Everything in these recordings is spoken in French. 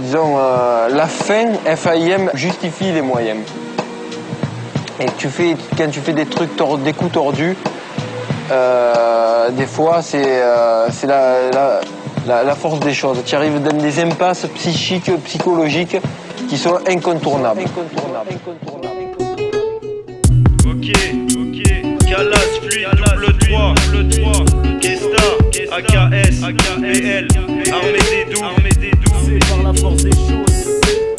disons, la fin, FAIM, justifie les moyens. Et quand tu fais des trucs, des coups tordus, des fois, c'est la force des choses. Tu arrives dans des impasses psychiques, psychologiques qui sont incontournables. Ok, Calas, Fluide, double 3, Kesta, AKS, BL, Armée des doux, c'est par la force des choses.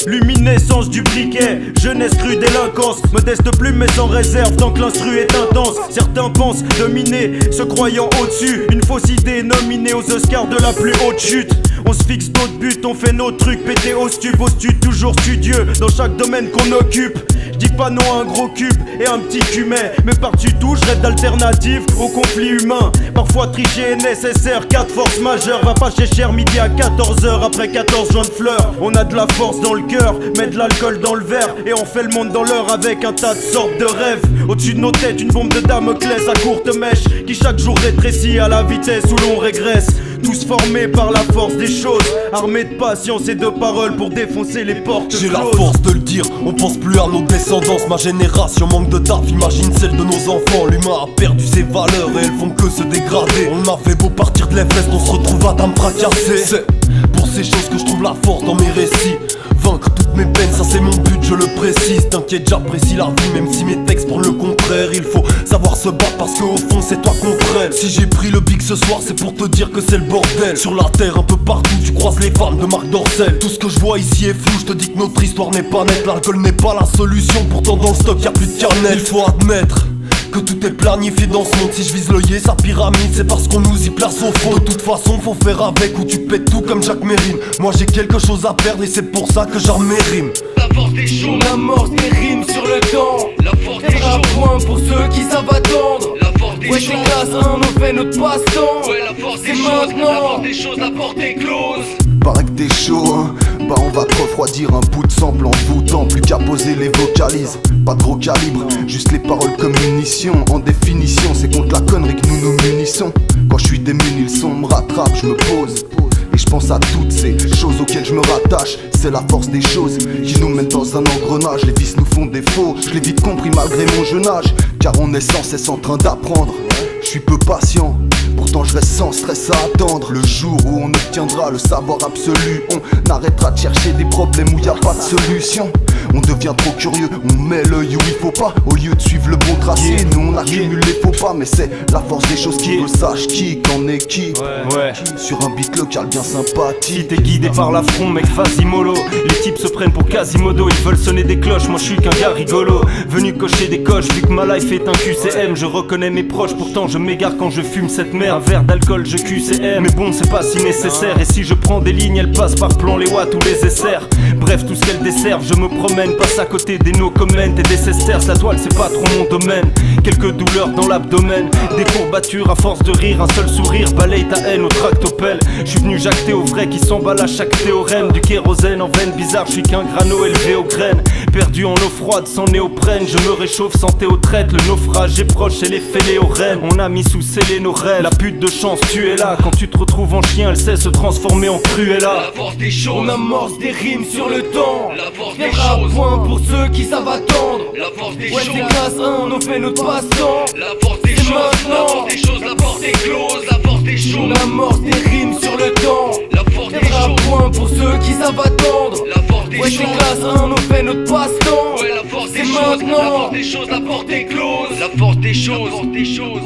Luminescence du briquet, jeunesse crue, délinquance. Modeste plume mais sans réserve tant que l'instru est intense. Certains pensent dominer, se croyant au-dessus. Une fausse idée nominée aux Oscars de la plus haute chute. On se fixe notre but, on fait nos trucs, pété au stude, toujours studieux dans chaque domaine qu'on occupe. J'dis pas non à un gros cube et un petit cumet, mais par-dessus tout je rêve d'alternative au conflit humain. Parfois tricher est nécessaire, 4 forces majeures. Va pas chez cher midi à 14h après 14 joints de fleurs. On a de la force dans le cœur, met de l'alcool dans le verre et on fait le monde dans l'heure avec un tas de sortes de rêves. Au-dessus de nos têtes une bombe de Damoclès à courte mèche qui chaque jour rétrécit à la vitesse où l'on régresse. Tous formés par la force des choses, armés de patience et de paroles pour défoncer les portes closes. J'ai la force de le dire, on pense plus à nos descendances. Ma génération manque de taf, imagine celle de nos enfants. L'humain a perdu ses valeurs et elles font que se dégrader. On a fait beau partir de l'Everest, on se retrouve à dame fracassée. C'est pour ces choses que je trouve la force dans mes récits. Vaincre toutes mes peines, ça c'est mon but, je le précise. T'inquiète, j'apprécie la vie, même si mes textes pour le contraire. Il faut savoir se battre parce qu'au fond c'est toi qu'on freine. Si j'ai pris le big ce soir, c'est pour te dire que c'est le bordel. Sur la terre, un peu partout, tu croises les femmes de Marc Dorcel. Tout ce que je vois ici est flou, je te dis que notre histoire n'est pas nette. L'alcool n'est pas la solution, pourtant dans le stock y'a plus de carnet. Il faut admettre que tout est planifié dans ce monde. Si je vise l'œillet, sa pyramide, c'est parce qu'on nous y place au fond. De toute façon, faut faire avec ou tu pètes tout comme Jacques Mérine. Moi j'ai quelque chose à perdre et c'est pour ça que j'arme mes rimes. La force des choses, on amorce des rimes sur le temps. La force des choses, point pour ceux qui savent attendre. La force des choses, c'est classe 1, on fait notre passe-temps. Ouais, la force des choses, maintenant. La force des choses, la porte est close. Paraît que t'es chaud, hein. Bah on va te refroidir un bout de sample en voûtant. Plus qu'à poser les vocalises, pas de gros calibre, juste les paroles comme munitions. En définition, c'est contre la connerie que nous nous munissons. Quand je suis démuni, le son me rattrape, je me pose et je pense à toutes ces choses auxquelles je me rattache. C'est la force des choses qui nous mène dans un engrenage. Les vices nous font défaut, je l'ai vite compris malgré mon jeune âge. Car on est sans cesse en train d'apprendre. Je suis peu patient, pourtant je reste sans stress à attendre le jour où on obtiendra le savoir absolu. On arrêtera de chercher des problèmes où y a pas de solution. On devient trop curieux, on met l'œil où il faut pas. Au lieu de suivre le bon tracé, nous on accumule les faux pas. Mais c'est la force des choses qui veut sache qui qu'en est qui. Ouais. Sur un beat local bien sympathique. Si t'es guidé par l'affront, mec, vas-y mollo. Les types se prennent pour Quasimodo, ils veulent sonner des cloches, moi je suis qu'un gars rigolo. Venu cocher des coches, vu que ma life est un QCM. Je reconnais mes proches, pourtant je m'égare quand je fume cette merde. Un verre d'alcool, je QCM, mais bon c'est pas si nécessaire. Et si je prends des lignes, elles passent par plan, les watts ou les SR. Bref, tout ce qu'elles desservent, je me promène, passe à côté des no comment et des sesterces. La toile c'est pas trop mon domaine, quelques douleurs dans l'abdomen, des courbatures à force de rire. Un seul sourire balaye ta haine au tractopelle. Je suis venu jacter au vrai qui s'emballe à chaque théorème. Du kérosène en veine bizarre, je suis qu'un grano élevé aux graines. Perdu en eau froide sans néoprène, je me réchauffe sans théotrette. Le naufrage est proche et les fainéorèmes. On a mis sous scellé nos rêves. La pute de chance, tu es là. Quand tu te retrouves en chien, elle sait se transformer en Cruella. La force des choses, on amorce des rimes sur le temps. La force des choses, point pour ceux qui savent attendre. La force des choses, c'est classe 1, on fait notre passe-temps. La force des choses, maintenant. La force des choses, la porte est close. La force des choses, on amorce des rimes sur le temps. La force des choses, point pour ceux qui savent attendre. La force des choses, c'est classe 1, on fait notre passe-temps. Ouais, la force des choses, maintenant. La force des choses, la porte est close. La force des choses, la force des choses.